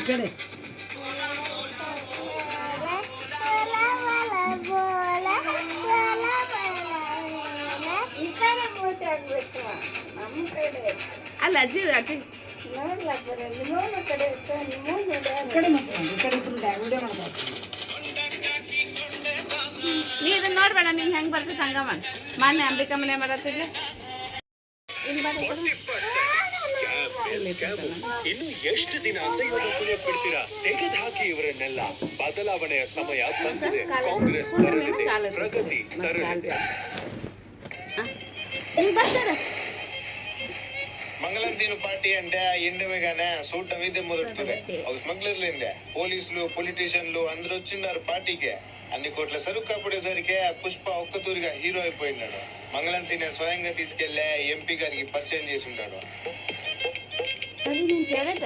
ఇక్కడే ಅಲ್ಲ ಅಜ್ಜಿ ಅಜ್ಜಿ ఇక్కడే మొత్తం ఇక్కడ ఇప్పుడు వీడియో ಮಾಡ್ತಾರೆ ನೀ ಇದನ್ನ ನೋಡ್ಬೇಡ ನೀ ಹೆಂಗ್ ಬರ್ತೈತೆ ಹಂಗ ಮಾಡಿ ಮೊನ್ನೆ ಅಂಬಿಕಮ್ಮನೆ ಮಾಡತ್ತಿದ್ದೆ ಇನ್ನು ಎಷ್ಟು ದಿನ ಅಂತ ಇವಾಗ ಬಿಡ್ತೀರಾ? ತೆಗೆದು ಹಾಕಿ ಇವರನ್ನೆಲ್ಲ. ಬದಲಾವಣೆಯ ಸಮಯ ಬಂದಿದೆ. ಕಾಂಗ್ರೆಸ್ ಬರಲಿದೆ, ಪ್ರಗತಿ ತರಲಿದೆ. మంగళం సీను పార్టీ అంటే ఎండమేగానే సూట వీధి మొదలుతురే ఒక స్మగ్లర్లేందే పోలీసులు పొలిటీషియన్లు అందరూ వచ్చిన్నారు పార్టీకే. అన్ని కోట్ల సరుకు కాపాడేసరికి పుష్ప ఒక్కతూరిగా హీరో అయిపోయినాడు. మంగళం సీనే స్వయంగా తీసుకెళ్లే ఎంపీ గారికి పరిచయం చేసి ఉంటాడు.